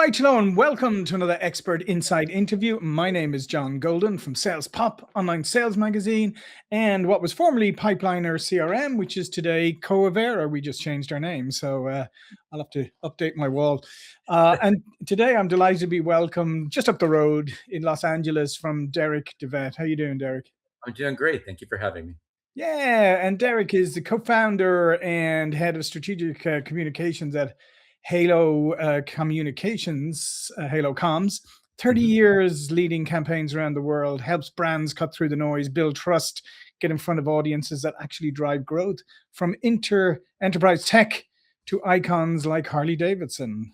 right, hello, and welcome to another Expert Insight interview. My name is John Golden from SalesPOP, online sales magazine, and what was formerly Pipeliner CRM, which is today Collaborator. We just changed our name, so I'll have to update my wall. And today I'm delighted to be welcomed just up the road in Los Angeles from Derek de Vette. How you doing, Derek? I'm doing great. Thank you for having me. Yeah, and Derek is the co-founder and head of strategic communications at Halo Communications, Halo Comms. 30 years leading campaigns around the world, helps brands cut through the noise, build trust, get in front of audiences that actually drive growth, from enterprise tech to icons like Harley Davidson.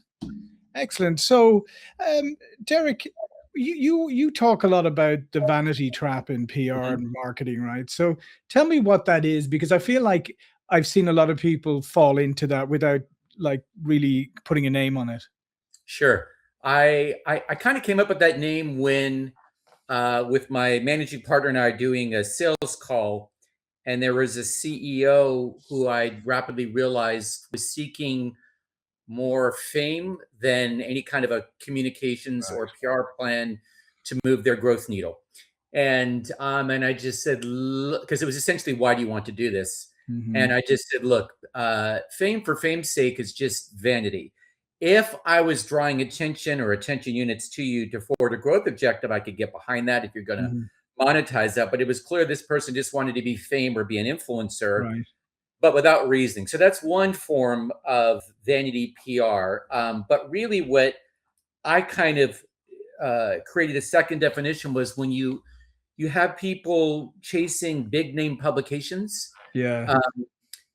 Excellent. So, Derek, you talk a lot about the vanity trap in PR and marketing, right? So tell me what that is, because I feel like I've seen a lot of people fall into that without like really putting a name on it. Sure. I kind of came up with that name when with my managing partner and I doing a sales call, and there was a CEO who I rapidly realized was seeking more fame than any kind of a communications or PR plan to move their growth needle. And I just said, because it was essentially, why do you want to do this? And I just said, look, fame for fame's sake is just vanity. If I was drawing attention or attention units to you to forward a growth objective, I could get behind that if you're going to monetize that. But it was clear this person just wanted to be fame or be an influencer, Right. but without reasoning. So that's one form of vanity PR. But really what I kind of created a second definition was when you have people chasing big name publications Yeah.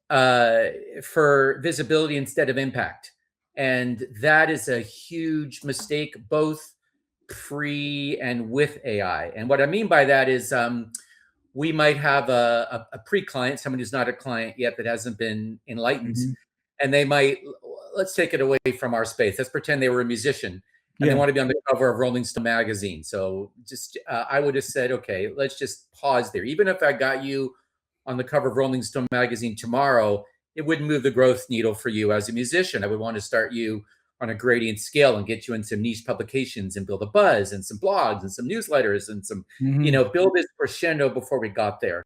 For visibility instead of impact. And that is a huge mistake, both pre and with AI. And what I mean by that is we might have a pre-client, someone who's not a client yet that hasn't been enlightened, and they might, let's take it away from our space. Let's pretend they were a musician and they want to be on the cover of Rolling Stone magazine. So just, I would have said, okay, let's just pause there. Even if I got you on the cover of Rolling Stone magazine tomorrow, it wouldn't move the growth needle for you as a musician. I would want to start you on a gradient scale and get you in some niche publications and build a buzz and some blogs and some newsletters and some, build this crescendo before we got there.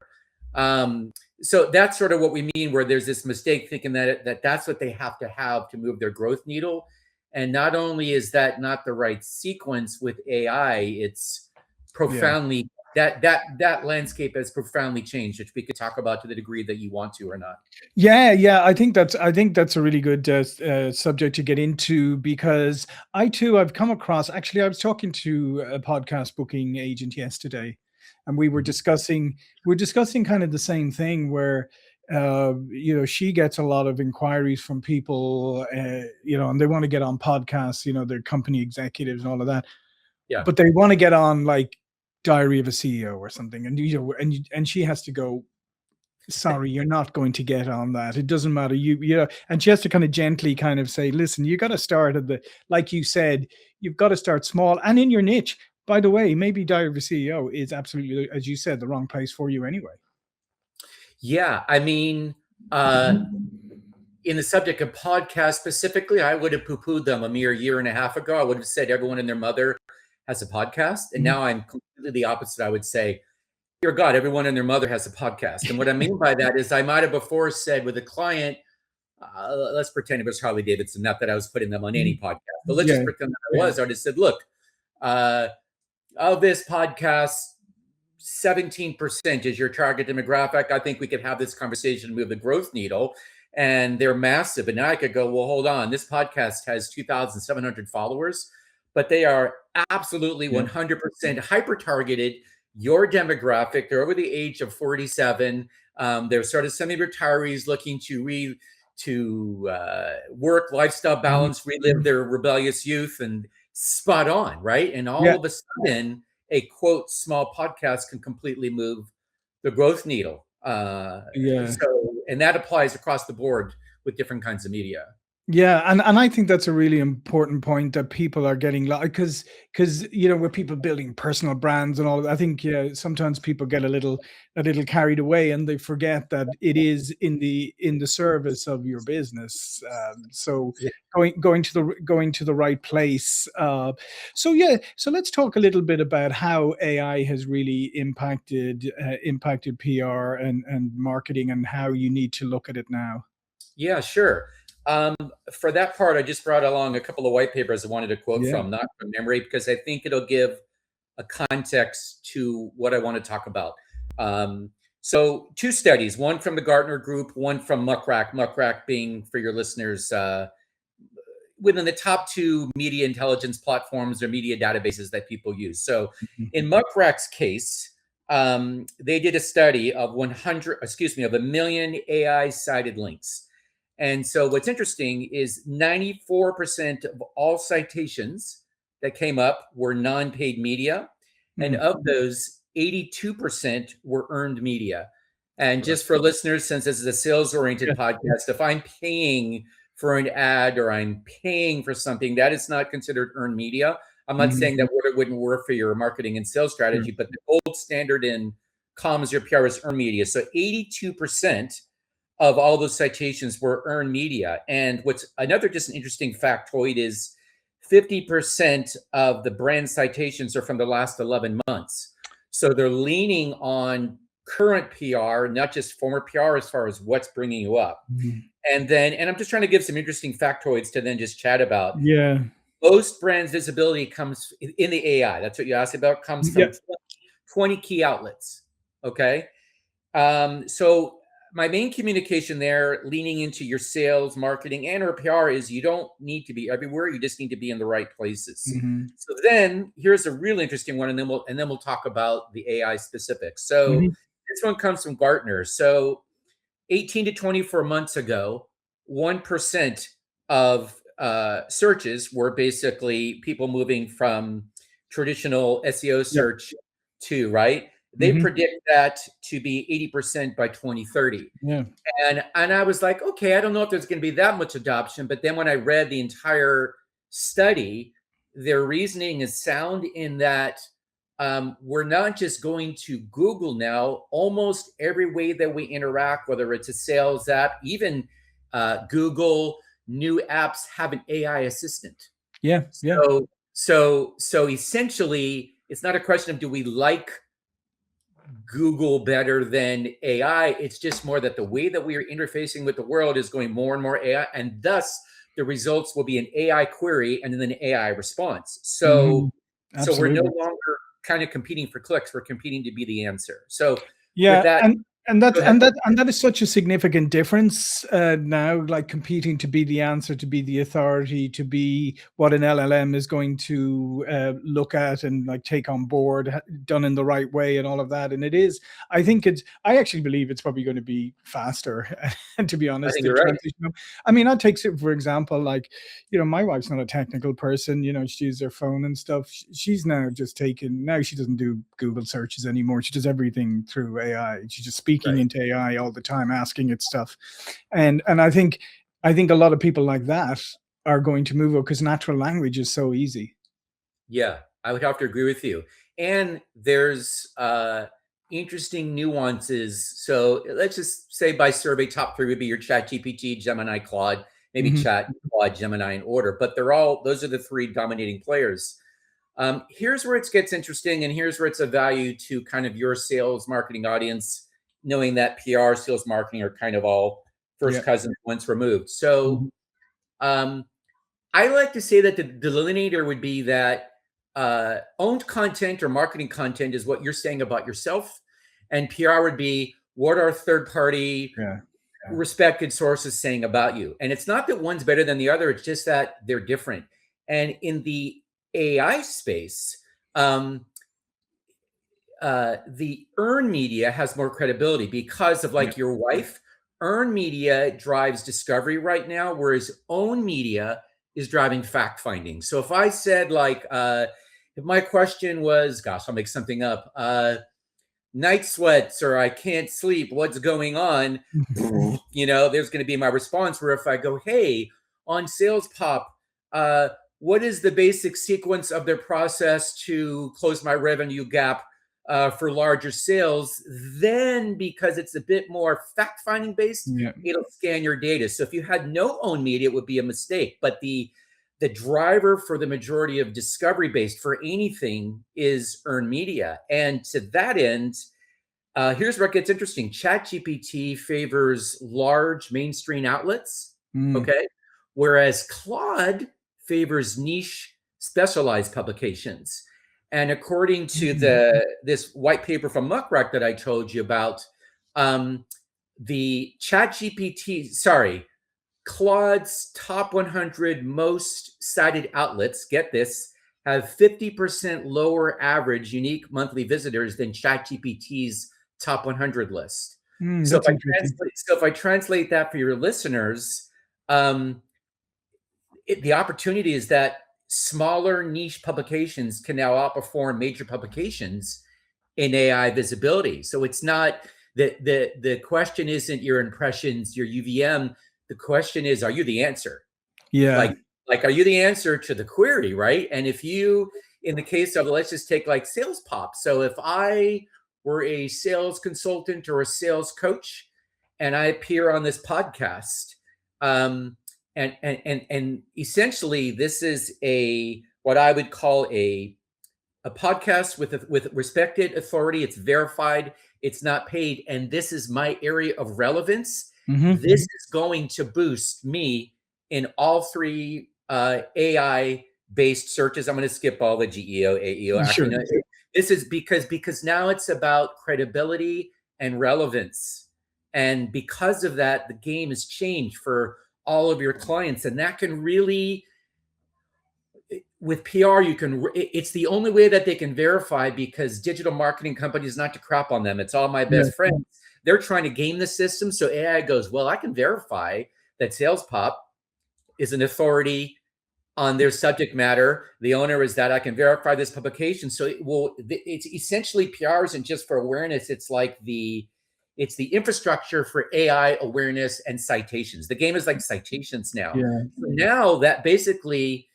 So that's sort of what we mean, where there's this mistake thinking that that's what they have to move their growth needle. And not only is that not the right sequence with AI, it's profoundly, that landscape has profoundly changed, which we could talk about to the degree that you want to or not. Yeah. I think that's a really good subject to get into, because I've come across, actually, I was talking to a podcast booking agent yesterday, and we were discussing kind of the same thing, where she gets a lot of inquiries from people, and they want to get on podcasts, their company executives and all of that. Yeah. But they want to get on like Diary of a CEO or something, and and she has to go, sorry, you're not going to get on that. It doesn't matter. And she has to kind of gently kind of say, listen, you got to start at like you said, you've got to start small and in your niche. By the way, maybe Diary of a CEO is absolutely, as you said, the wrong place for you anyway. Yeah. I mean, in the subject of podcasts specifically, I would have poo-pooed them a mere year and a half ago. I would have said everyone and their mother has a podcast. And now I'm completely the opposite. I would say, dear God, everyone and their mother has a podcast. And what I mean by that is I might have before said with a client, let's pretend it was Harley Davidson, not that I was putting them on any podcast, but let's just pretend that I was. I would have said, look, of this podcast, 17% is your target demographic. I think we could have this conversation and move the growth needle. And they're massive. And now I could go, well, hold on. This podcast has 2,700 followers, but they are absolutely 100% hyper-targeted. Your demographic, they're over the age of 47. They're sort of semi-retirees looking to work, lifestyle balance, relive their rebellious youth, and spot on, right? And all of a sudden, a quote small podcast can completely move the growth needle. So, and that applies across the board with different kinds of media. Yeah, and I think that's a really important point that people are getting because you know with people building personal brands and all of that, I think yeah sometimes people get a little carried away and they forget that it is in the service of your business. So Yeah. going to the right place. So yeah, so let's talk a little bit about how AI has really impacted PR and marketing and how you need to look at it now. Yeah, sure. Um, for that part, I just brought along a couple of white papers I wanted to quote Yeah. from, not from memory, because I think it'll give a context to what I want to talk about. Um, so, two studies, one from the Gartner Group, one from Muck Rack being, for your listeners, within the top two media intelligence platforms or media databases that people use. So, in Muck Rack's case, they did a study of 100, excuse me, of 1 million AI cited links. And so what's interesting is 94% of all citations that came up were non-paid media. And Mhm. of those, 82% were earned media. And Right. just for listeners, since this is a sales-oriented Yeah. podcast, if I'm paying for an ad or I'm paying for something, that is not considered earned media. I'm not Mhm. saying that it wouldn't work for your marketing and sales Sure. strategy, but the gold standard in comms or PR is earned media. So 82% of all those citations were earned media. And what's another just an interesting factoid is 50% of the brand citations are from the last 11 months. So they're leaning on current PR, not just former PR, as far as what's bringing you up. Mhm. And I'm just trying to give some interesting factoids to then just chat about. Yeah. Most brands visibility comes in the AI. That's what you asked about, comes Yeah. from 20 key outlets. Okay. So my main communication there, leaning into your sales, marketing, and or PR, is you don't need to be everywhere. You just need to be in the right places. Mhm. So then here's a really interesting one, and then we'll talk about the AI specifics. So Mhm. this one comes from Gartner. So 18 to 24 months ago, 1% of searches were basically people moving from traditional SEO Yeah. search to, right? They Mhm. predict that to be 80% by 2030. Yeah. And I was like, okay, I don't know if there's going to be that much adoption. But then when I read the entire study, their reasoning is sound in that we're not just going to Google now. Almost every way that we interact, whether it's a sales app, even Google, new apps have an AI assistant. Yeah. Yeah. So essentially, it's not a question of do we like Google better than AI. It's just more that the way that we are interfacing with the world is going more and more AI, and thus the results will be an AI query and then an AI response. So, Mhm. so we're no Absolutely. longer kind of competing for clicks. We're competing to be the answer. So, with Yeah, that, and go ahead. that is such a significant difference now, like competing to be the answer, to be the authority, to be what an LLM is going to look at and like take on board, done in the right way, and all of that. And it is, I think it's, I actually believe it's probably going to be faster. And to be I honest, think the you're right. transition. I mean, I take it for example, like you know, my wife's not a technical person. You know, she uses her phone and stuff. She's now just taken. Now she doesn't do Google searches anymore. She does everything through AI. She's just speaking Right. into AI all the time, asking it stuff. And I think a lot of people like that are going to move up because natural language is so easy. Yeah, I would have to agree with you. And there's interesting nuances. So let's just say by survey, top three would be your Chat GPT, Gemini, Claude, maybe Mhm. Chat, Claude, Gemini in order, but they're all, those are the three dominating players. Here's where it gets interesting, and here's where it's a value to kind of your sales marketing audience, knowing that PR, sales marketing are kind of all Yeah. first cousins once removed. So Mhm. um, I like to say that the delineator would be that owned content or marketing content is what you're saying about yourself, and PR would be what are third party Yeah. Yeah. respected sources saying about you. And it's not that one's better than the other, it's just that they're different. And in the AI space, um, the earned media has more credibility because of Yeah. like your wife. Earned media drives discovery right now, whereas own media is driving fact finding. So if I said like, if my question was, gosh, I'll make something up, night sweats or I can't sleep, what's going on? Mhm. You know, there's going to be my response. Where if I go, hey, on SalesPOP, what is the basic sequence of their process to close my revenue gap for larger sales? Then, because it's a bit more fact-finding based, it'll scan your data. So if you had no owned media, it would be a mistake. But the driver for the majority of discovery based for anything is earned media. And to that end, here's where it gets interesting. ChatGPT favors large mainstream outlets, okay? Whereas Claude favors niche specialized publications. And according to this white paper from Muck Rack that I told you about, the Claude's top 100 most cited outlets, get this, have 50% lower average unique monthly visitors than ChatGPT's top 100 list. So if I translate that for your listeners, the opportunity is that smaller niche publications can now outperform major publications in AI visibility. So it's not the question isn't your impressions, your UVM. The question is, are you the answer? Yeah. Like, are you the answer to the query, right? And if you, in the case of, let's just take like SalesPOP. So if I were a sales consultant or a sales coach and I appear on this podcast, and essentially this is what I would call a podcast with respected authority. It's verified, it's not paid, and this is my area of relevance. This is going to boost me in all three AI based searches. I'm going to skip all the GEO, AEO. Sure. This is because now it's about credibility and relevance. And because of that, the game has changed for all of your clients. And that can really, with PR, it's the only way that they can verify, because digital marketing companies, not to crap on them, it's all my best friends. They're trying to game the system. So AI goes, well, I can verify that SalesPOP is an authority on their subject matter. The owner is that. I can verify this publication. So it's essentially PR isn't just for awareness. It's like it's the infrastructure for AI awareness and citations. The game is like citations now. So now that basically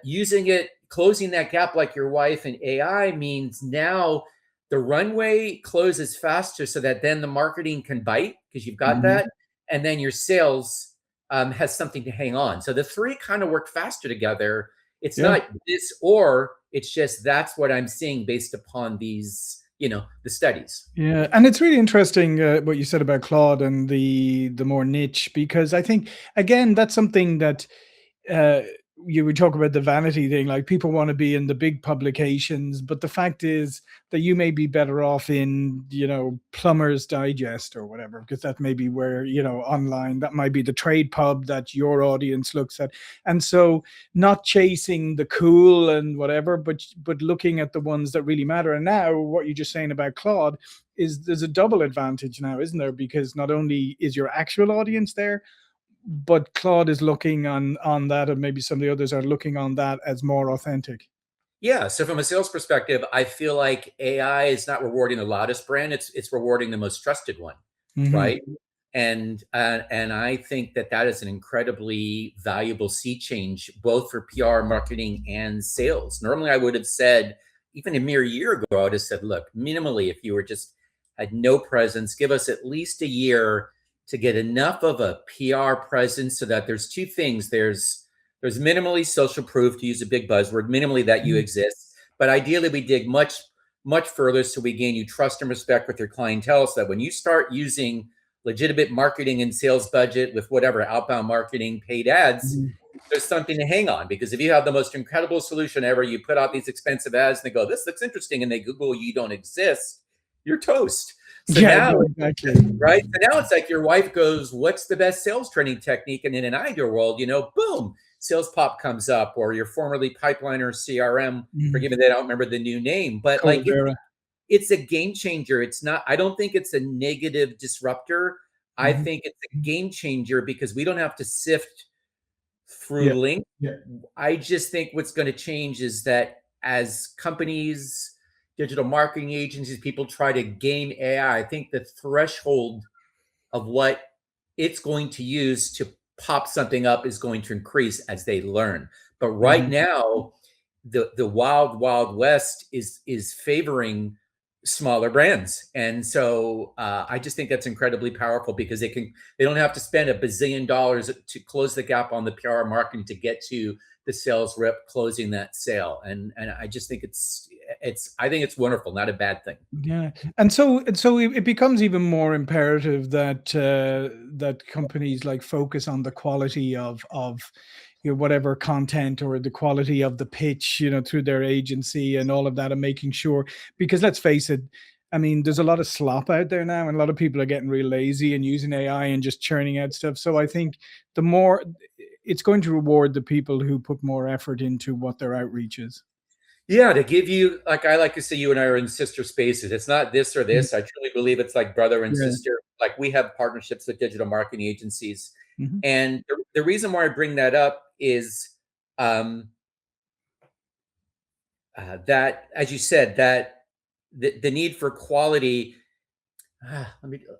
using it, closing that gap like your wife and AI means now the runway closes faster, so that then the marketing can bite because you've got that. And then your sales has something to hang on. So the three kind of work faster together. It's not this or, it's just that's what I'm seeing based upon these, the studies. Yeah, and it's really interesting what you said about Claude and the more niche, because I think, again, that's something that you would talk about the vanity thing, like people want to be in the big publications, but the fact is that you may be better off in, Plumber's Digest or whatever, because that may be where, online, that might be the trade pub that your audience looks at. And so not chasing the cool and whatever, but looking at the ones that really matter. And now what you're just saying about Claude is there's a double advantage now, isn't there? Because not only is your actual audience there, but Claude is looking on that, and maybe some of the others are looking on that as more authentic. Yeah. So from a sales perspective, I feel like AI is not rewarding the loudest brand. It's rewarding the most trusted one, right? And I think that is an incredibly valuable sea change, both for PR, marketing, and sales. Normally, I would have said, even a mere year ago, I would have said, look, minimally, if you had no presence, give us at least a year to get enough of a PR presence so that there's two things. There's minimally social proof, to use a big buzzword, minimally that you exist. But ideally, we dig much, much further so we gain you trust and respect with your clientele, so that when you start using legitimate marketing and sales budget with whatever outbound marketing, paid ads, there's something to hang on. Because if you have the most incredible solution ever, you put out these expensive ads and they go, this looks interesting, and they Google you don't exist, you're toast. So now, exactly. Right? So now it's like your wife goes, what's the best sales training technique? And in an ideal world, boom, SalesPOP comes up, or your formerly Pipeliner CRM. Forgive me, I don't remember the new name, but like it's a game changer. I don't think it's a negative disruptor. I think it's a game changer because we don't have to sift through link. I just think what's going to change is that as companies, digital marketing agencies, people try to game AI, I think the threshold of what it's going to use to pop something up is going to increase as they learn. But right Hmm. now, the wild west is favoring smaller brands, and so I just think that's incredibly powerful because they don't have to spend $1 bazillion to close the gap on the PR marketing to get to the sales rep closing that sale, and I just think I think it's wonderful, not a bad thing. Yeah, and so it becomes even more imperative that that companies like focus on the quality of whatever content, or the quality of the pitch, through their agency and all of that, and making sure, because let's face it, I mean, there's a lot of slop out there now, and a lot of people are getting real lazy and using AI and just churning out stuff. So I think the more it's going to reward the people who put more effort into what their outreach is. Yeah, to give you, like I like to say, you and I are in sister spaces. It's not this or Mhm. this. I truly believe it's like brother and Yeah. sister. Like we have partnerships with digital marketing agencies. Mhm. And the reason why I bring that up is um, that, as you said, that the need for quality.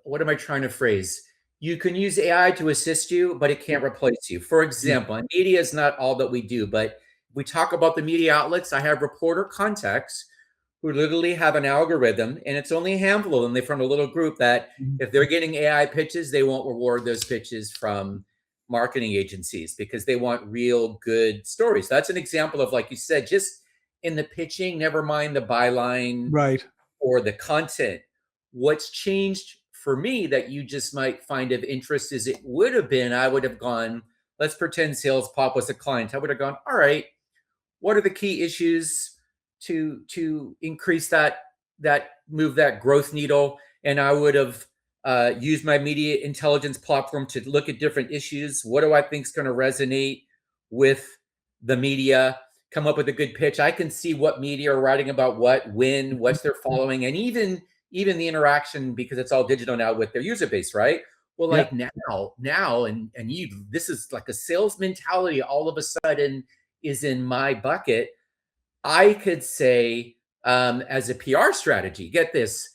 What am I trying to phrase? You can use AI to assist you, but it Yeah. can't replace you. For Yeah. example, and media is not all that we do, but we talk about the media outlets. I have reporter contacts who literally have an algorithm, and it's only a handful of them. They're from a little group that Mhm. if they're getting AI pitches, they won't reward those pitches from marketing agencies because they want real good stories. That's an example of, like you said, just in the pitching, never mind the byline Right. or the content. What's changed for me that you just might find of interest is it would have been, I would have gone, let's pretend SalesPOP was a client. I would have gone, all right, what are the key issues to increase that move that growth needle? And I would have used my media intelligence platform to look at different issues. What do I think is going to resonate with the media? Come up with a good pitch. I can see what media are writing about what, when, what's their following, and even the interaction, because it's all digital now with their user base, right? Well, Yeah. like now, and you, this is like a sales mentality all of a sudden is in my bucket. I could say, as a PR strategy, get this,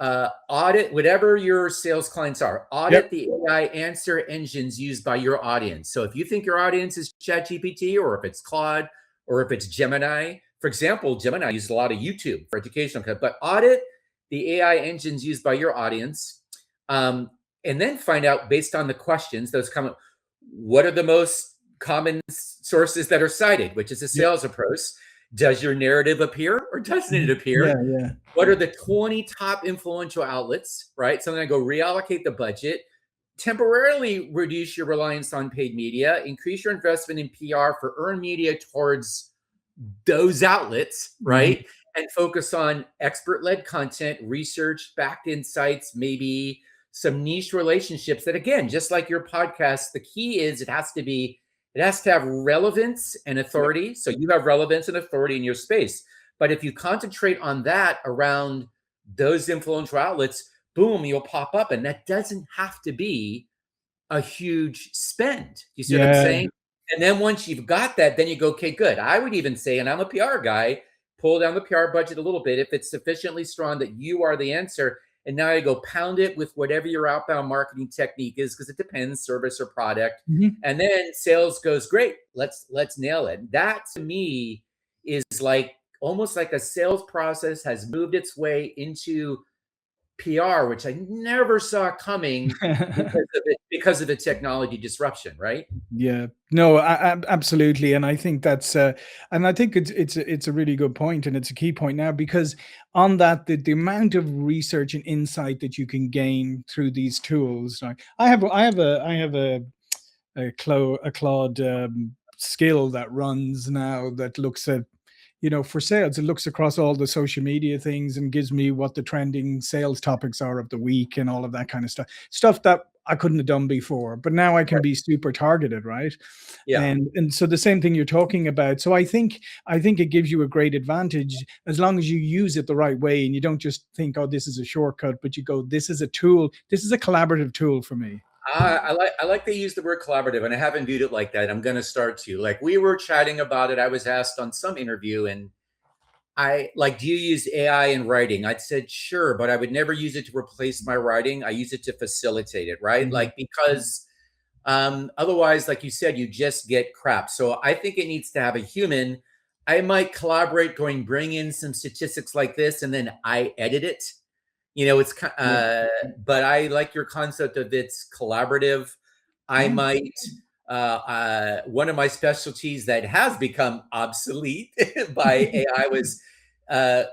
audit whatever your sales clients are, audit Yep. the AI answer engines used by your audience. So if you think your audience is ChatGPT, or if it's Claude, or if it's Gemini, for example, Gemini uses a lot of YouTube for educational content, but audit the AI engines used by your audience. And then find out, based on the questions, those come, what are the most common sources that are cited, which is a Yep. sales approach. Does your narrative appear or doesn't it Mhm. Yeah, appear? yeah. What are the 20 top influential outlets, right? So then I go reallocate the budget, temporarily reduce your reliance on paid media, increase your investment in PR for earned media towards those outlets, Mhm. right? And focus on expert led content, research, backed insights, maybe some niche relationships that, again, just like your podcast, the key is it has to have relevance and Yep. authority. So you have relevance and authority in your space. But if you concentrate on that around those influential outlets, boom, you'll pop up. And that doesn't have to be a huge spend. You see what I'm Yeah. saying? And then once you've got that, then you go, okay, good. I would even say, and I'm a PR guy, pull down the PR budget a little bit if it's sufficiently strong that you are the answer. And now you go pound it with whatever your outbound marketing technique is, because it depends, service or product. Mhm. And then sales goes great. Let's nail it. That to me is like almost like a sales process has moved its way into PR, which I never saw coming because of the technology disruption, right? Yeah. No, absolutely, and I think that's and I think it's a really good point, and it's a key point now, because on that, the amount of research and insight that you can gain through these tools. Like I have a Claude skill that runs now, that looks at, for sales, it looks across all the social media things and gives me what the trending sales topics are of the week and all of that kind of stuff that I couldn't have done before, but now I can Right. be super targeted, right? Yeah. And so the same thing you're talking about. So I think it gives you a great advantage as long as you use it the right way, and you don't just think, oh, this is a shortcut, but you go, this is a tool, this is a collaborative tool for me. I like they use the word collaborative, and I haven't viewed it like that. I'm going to start to. Like we were chatting about it. I was asked on some interview, and I like, do you use AI in writing? I'd said sure, but I would never use it to replace my writing. I use it to facilitate it, right? Mhm. Like because Otherwise, like you said, you just get crap. So I think it needs to have a human. I might collaborate, bring in some statistics like this, and then I edit it. It's Yeah. but I like your concept of it's collaborative. I Yeah. might one of my specialties that has become obsolete by AI was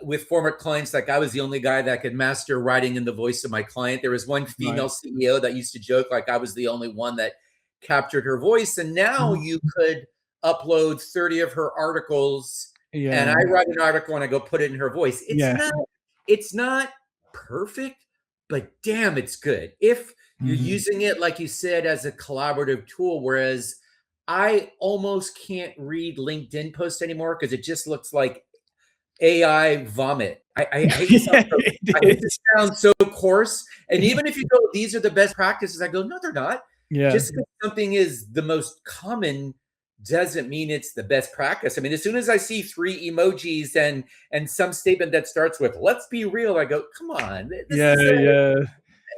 with former clients. Like I was the only guy that could master writing in the voice of my client. There was one Right. female CEO that used to joke like I was the only one that captured her voice, and now you could upload 30 of her articles, and Yeah. I write an article and I go put it in her voice. Yeah. It's not perfect, but damn, it's good if you're Mhm. using it, like you said, as a collaborative tool. Whereas I almost can't read LinkedIn posts anymore because it just looks like AI vomit. I hate to sound Yeah, so, I it hate to is. sound so coarse. And even if you go, these are the best practices, I go, no, they're not. Yeah. Just because something is the most common doesn't mean it's the best practice. I mean, as soon as I see 3 emojis and some statement that starts with "let's be real," I go, come on, this Yeah, is yeah.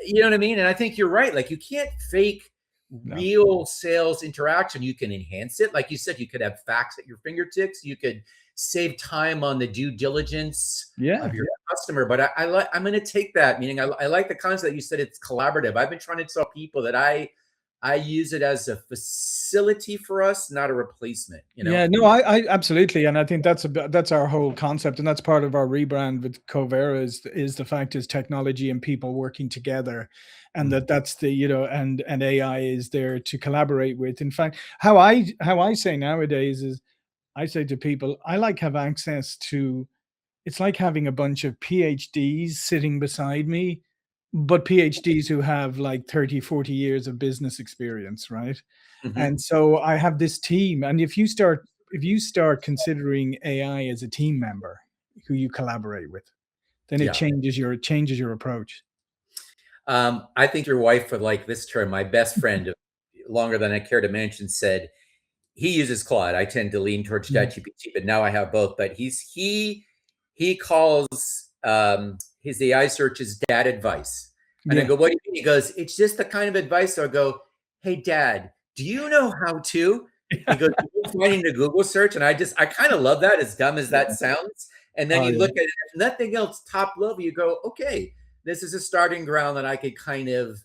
you know what I mean? And I think you're right. Like you can't fake No. real sales interaction. You can enhance it. Like you said, you could have facts at your fingertips. You could save time on the due diligence Yeah. of your customer. But I'm going to take that, meaning I like the concept that you said it's collaborative. I've been trying to tell people that I use it as a facility for us, not a replacement, Yeah, no, I absolutely, and I think that's our whole concept, and that's part of our rebrand with Covera is the fact is technology and people working together, and Mhm. that's the and AI is there to collaborate with. In fact, how I say nowadays is I say to people, I like have access to. It's like having a bunch of PhDs sitting beside me, but PhDs who have like 30, 40 years of business experience, right? Mhm. And so I have this team, and if you start considering AI as a team member who you collaborate with, then it Yeah. changes your approach. I think your wife would like this term. My best friend, longer than I care to mention, said he uses Claude. I tend to lean towards Mhm. ChatGPT, but now I have both. But he calls his AI searches dad advice. And I Yeah. go, what do you mean? He goes, it's just the kind of advice. So I go, hey dad, do you know how to? He goes, "You finding the Google search." And I kind of love that, as dumb as that Yeah. sounds. And then Oh, you yeah. look at it, if nothing else, top level, you go, okay, this is a starting ground that I could kind of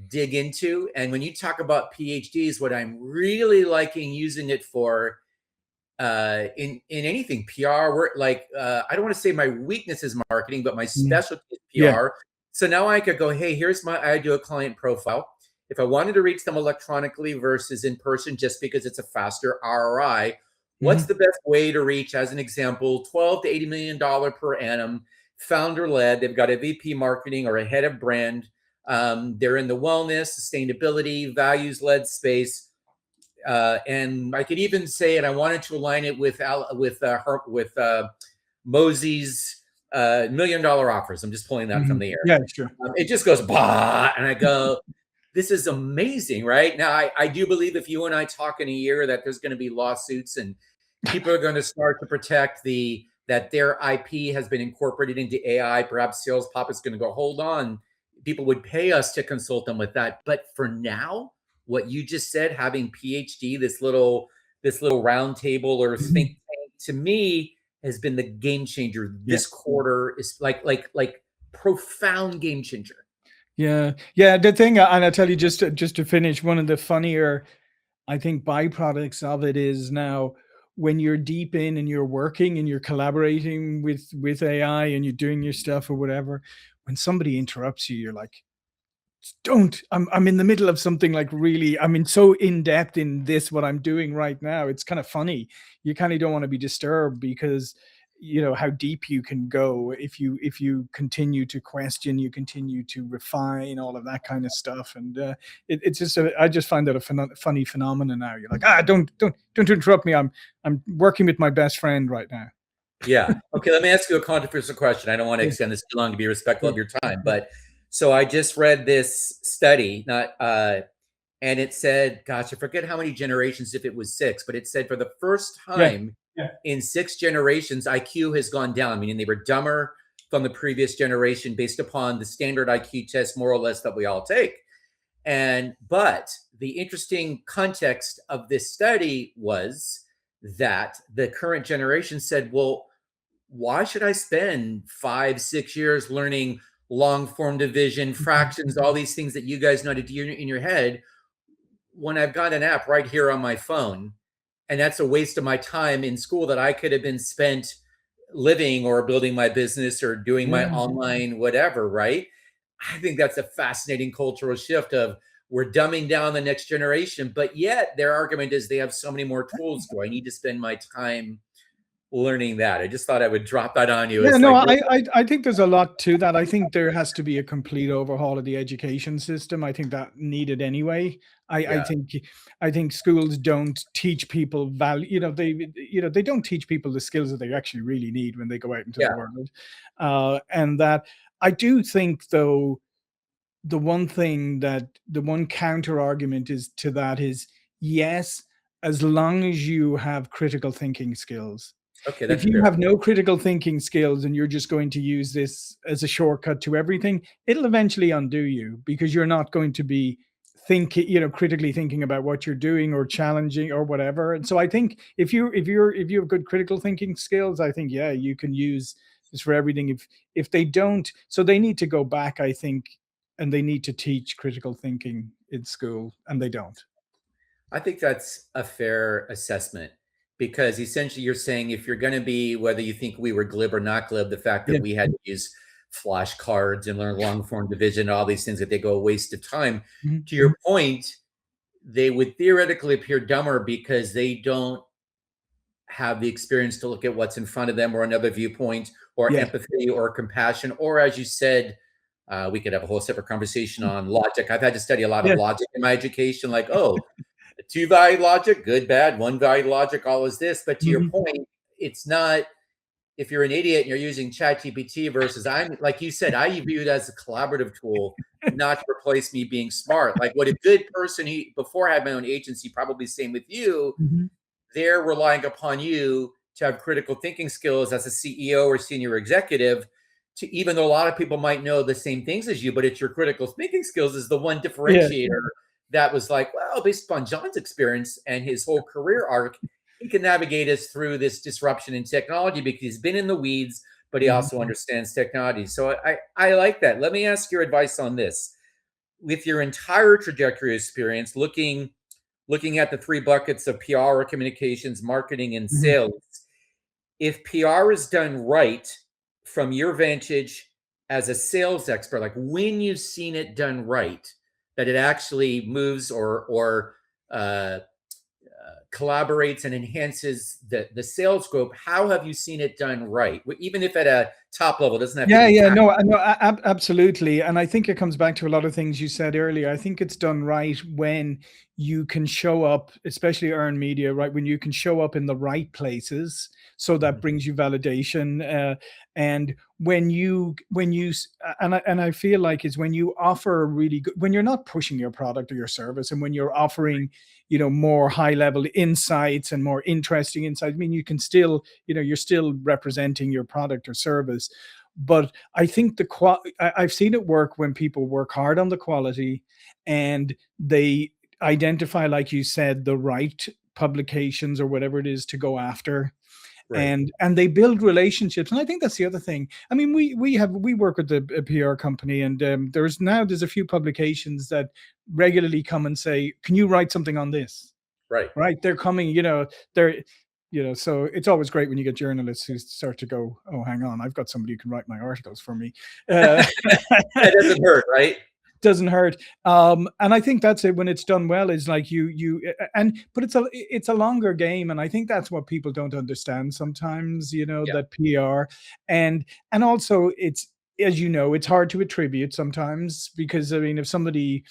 dig into. And when you talk about PhDs, what I'm really liking using it for in anything PR work, like I don't want to say my weakness is marketing, but my Mhm. specialty is Yeah. PR. So now I could go, hey, I do a client profile. If I wanted to reach them electronically versus in person, just because it's a faster ROI, what's Mhm. the best way to reach, as an example, 12 to $80 million per annum, founder led. They've got a VP marketing or a head of brand. They're in the wellness, sustainability, values led space. And I could even say, and I wanted to align it with Mosey's $1 million offers. I'm just pulling that from Mhm. the air. Yeah, sure. It just goes bah, and I go, this is amazing, right? Now, I do believe if you and I talk in a year that there's going to be lawsuits and people are going to start to protect that their IP has been incorporated into AI. Perhaps SalesPOP is going to go, hold on, people would pay us to consult them with that. But for now, what you just said, having PhD, this little round table or think Mhm. tank, to me has been the game changer. Yeah. This quarter is like profound game changer. Yeah. Yeah, the thing, and I tell you just to finish, one of the funnier, I think, byproducts of it is now when you're deep in and you're working and you're collaborating with AI and you're doing your stuff or whatever, when somebody interrupts you, you're like, don't. I'm in the middle of something like really, I'm in so in depth in this what I'm doing right now. It's kind of funny. You kind of don't want to be disturbed because you know how deep you can go if you continue to question, you continue to refine all of that kind of stuff, and it's just I just find that a funny phenomenon now. You're like, don't interrupt me. I'm working with my best friend right now. Yeah. Okay. Let me ask you a controversial question. I don't want to Yeah, extend this too long to be respectful sure. of your time, but so I just read this study, not and it said, gosh, I forget how many generations, if it was 6, but it said for the first Yeah, time yeah. in 6 generations, IQ has gone down, meaning they were dumber from the previous generation based upon the standard IQ test, more or less, that we all take. But the interesting context of this study was that the current generation said, well, why should I spend 5, 6 years learning long form division, fractions, all these things that you guys know how to do in your head when I've got an app right here on my phone? And that's a waste of my time in school that I could have been spent living or building my business or doing my Yeah. online whatever, right? I think that's a fascinating cultural shift of we're dumbing down the next generation, but yet their argument is they have so many more tools. Do I need to spend my time learning that? I just thought I would drop that on you. Yeah, It's no, like, I think there's a lot to that. I think there has to be a complete overhaul of the education system. I think that needed anyway. I yeah, think I think schools don't teach people value. They don't teach people the skills that they actually really need when they go out into the yeah. world. And that I do think though the one counter argument is to that is yes, as long as you have critical thinking skills. Okay, If that's you fair. have no critical thinking skills and you're just going to use this as a shortcut to everything, it'll eventually undo you because you're not going to be thinking, critically thinking about what you're doing or challenging or whatever. And so I think if you have good critical thinking skills, I think yeah, you can use this for everything. If they don't, so they need to go back, I think, and they need to teach critical thinking in school, and they don't. I think that's a fair assessment because essentially you're saying if you're going to be, whether you think we were glib or not glib, the fact that Yeah. we had to use flashcards and learn long form division, all these things that they go a waste of time. Mhm. To your point, they would theoretically appear dumber because they don't have the experience to look at what's in front of them or another viewpoint or Yeah. empathy or compassion. Or as you said, we could have a whole separate conversation on logic. I've had to study a lot of Yeah. logic in my education, like, oh, two value logic, good, bad, one value logic, all is this. But to your Mhm. point, it's not if you're an idiot and you're using ChatGPT versus I'm like you said, I view it as a collaborative tool, not to replace me being smart. Like what a good person before I had my own agency, probably same with you, Mhm. they're relying upon you to have critical thinking skills as a CEO or senior executive to even though a lot of people might know the same things as you, but it's your critical thinking skills is the one Yeah. differentiator that was like, well, based upon John's experience and his whole career arc, he can navigate us through this disruption in technology because he's been in the weeds, but he Mhm. also understands technology. So I like that. Let me ask your advice on this. With your entire trajectory experience, looking at the three buckets of PR, communications, marketing, and Mhm. sales, if PR is done right from your vantage as a sales expert, like when you've seen it done right, that it actually moves or uh, collaborates and enhances the sales scope, how have you seen it done right? Even if at a top level, it doesn't have to Yeah, be yeah, no, tactical. no, absolutely, and I think it comes back to a lot of things you said earlier. I think it's done right when you can show up, especially earned media, right? When you can show up in the right places, so that Mhm. brings you validation, and and I feel like is when you offer a really good, when you're not pushing your product or your service, and when you're offering, more high level insights and more interesting insights. I mean, you can still, you're still representing your product or service, but I think I've seen it work when people work hard on the quality and they identify, like you said, the right publications or whatever it is to go after, Right, and they build relationships. And I think that's the other thing. I mean, we work with a PR company, and there's a few publications that regularly come and say, can you write something on this? right. Right, they're coming, they're so it's always great when you get journalists who start to go, oh, hang on, I've got somebody who can write my articles for me. uh, That doesn't hurt, right? doesn't hurt. And I think that's it when it's done well, is like and but it's a longer game, and I think that's what people don't understand sometimes, Yeah, that PR, and also it's, as it's hard to attribute sometimes, because I mean, if somebody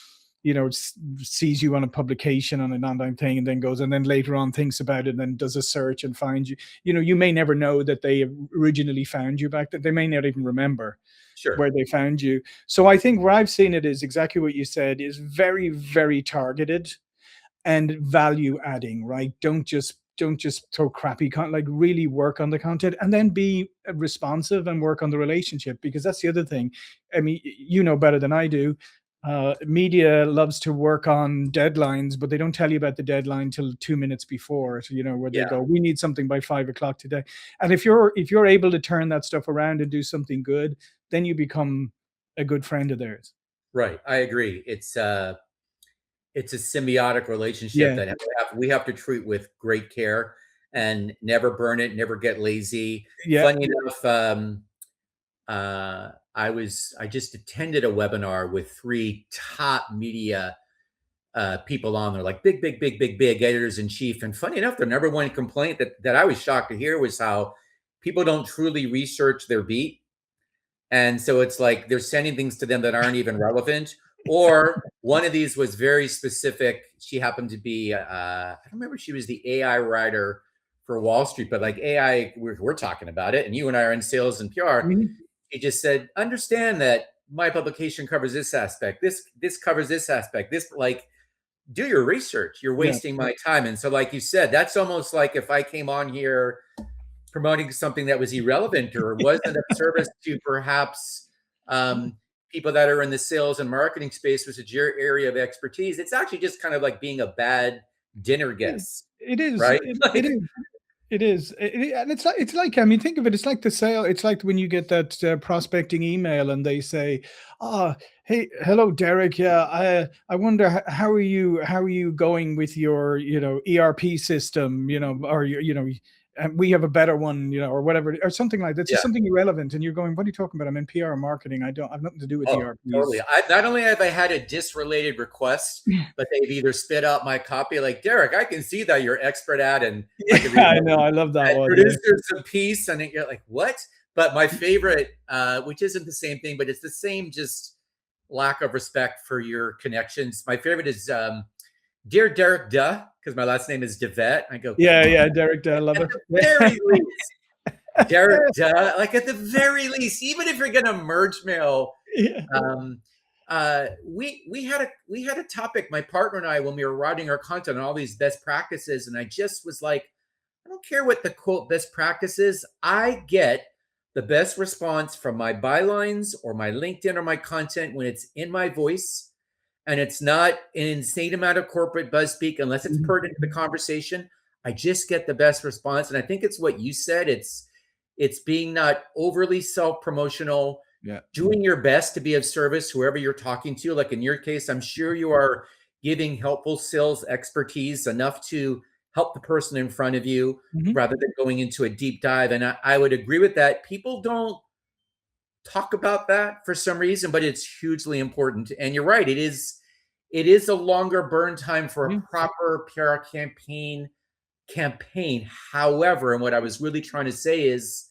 sees you on a publication on an online thing and then goes and then later on thinks about it and then does a search and finds you, you may never know that they originally found you back, that they may not even remember sure. where they found you. So I think where I've seen it is exactly what you said, is very, very targeted and value adding, right? Don't just throw crappy content, like really work on the content and then be responsive and work on the relationship, because that's the other thing. I mean, you know better than I do. Media loves to work on deadlines, but they don't tell you about the deadline till 2 minutes before. So, where they Yeah. go, we need something by 5 o'clock today. And if you're able to turn that stuff around and do something good, then you become a good friend of theirs. Right. I agree. It's a symbiotic relationship Yeah. that we have to treat with great care and never burn it, never get lazy. Yeah. Funny enough, I just attended a webinar with 3 top media people on there, like big editors in chief. And funny enough, the number one complaint that I was shocked to hear was how people don't truly research their beat. And so it's like they're sending things to them that aren't even relevant. Or one of these was very specific. She happened to be, I don't remember if she was the AI writer for Wall Street, but like AI, we're talking about it. And you and I are in sales and PR. Mhm. He just said, understand that my publication covers this aspect. This covers this aspect. This, like, do your research. You're Yeah. wasting my time. And so, like you said, that's almost like if I came on here promoting something that was irrelevant or wasn't of service to perhaps people that are in the sales and marketing space, which is your area of expertise. It's actually just kind of like being a bad dinner guest, It is. right? It is. It is. And it's like, I mean, think of it. It's like the sale. It's like when you get that prospecting email and they say, "Oh, hey, hello, Derek. Yeah, I wonder how are you going with your ERP system, or and we have a better one, or whatever, or something like that. It's just something irrelevant, and you're going, what are you talking about? I'm in PR marketing. I've nothing to do with ERPs. Totally. Not only have I had a disrelated request, but they've either spit out my copy, like, Derek, I can see that you're expert at, and I know, I love that one. Producers a piece, and you're like, what? But my favorite, which isn't the same thing, but it's the same just lack of respect for your connections. My favorite is Dear Derek Duh, because my last name is Vette. I go, yeah, Derek Duh, love it. At the very least, Derek Duh, like at the very least, even if you're gonna merge mail, we had a topic, my partner and I, when we were writing our content on all these best practices, and I just was like, I don't care what the quote best practice is. I get the best response from my bylines or my LinkedIn or my content when it's in my voice and it's not an insane amount of corporate buzz speak unless it's pertinent to the conversation. I just get the best response. And I think it's what you said. It's being not overly self-promotional, doing your best to be of service, whoever you're talking to. Like in your case, I'm sure you are giving helpful sales expertise enough to help the person in front of you rather than going into a deep dive. And I would agree with that. People don't talk about that for some reason, but it's hugely important. And you're right. It is a longer burn time for a proper PR campaign. However, and what I was really trying to say is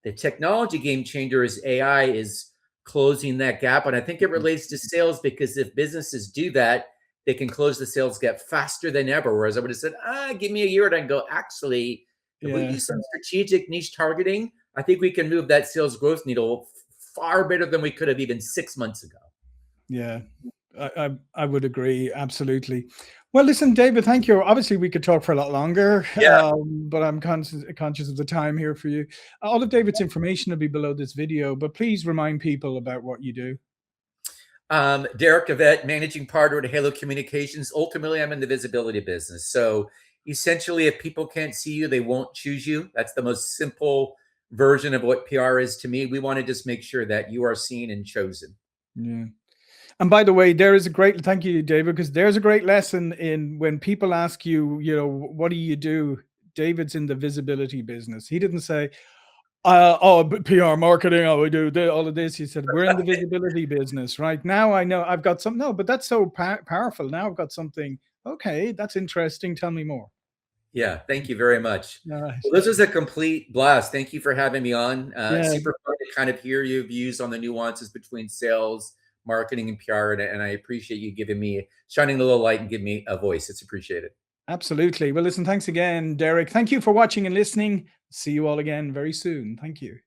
the technology game changer is AI is closing that gap. And I think it relates to sales, because if businesses do that, they can close the sales gap faster than ever. Whereas I would have said, give me a year, and I can go, actually, if we do some strategic niche targeting, I think we can move that sales growth needle far better than we could have even 6 months ago. Yeah, I would agree. Absolutely. Well, listen, David, thank you. Obviously, we could talk for a lot longer, but I'm conscious of the time here for you. All of David's information will be below this video, but please remind people about what you do. Derek Vette, managing partner at Halo Communications. Ultimately, I'm in the visibility business. So essentially, if people can't see you, they won't choose you. That's the most simple version of what PR is to me. We want to just make sure that you are seen and chosen. Yeah. And by the way, there is a great, thank you, David, because there's a great lesson in when people ask you, what do you do? David's in the visibility business. He didn't say, PR marketing, we do all of this. He said, we're in the visibility business, right? Now I know I've got some, no, but that's so powerful. Now I've got something. Okay, that's interesting. Tell me more. Yeah, thank you very much. All right. Well, this was a complete blast. Thank you for having me on. Super fun to kind of hear your views on the nuances between sales, marketing, and PR. And I appreciate you shining a little light and giving me a voice. It's appreciated. Absolutely. Well, listen, thanks again, Derek. Thank you for watching and listening. See you all again very soon. Thank you.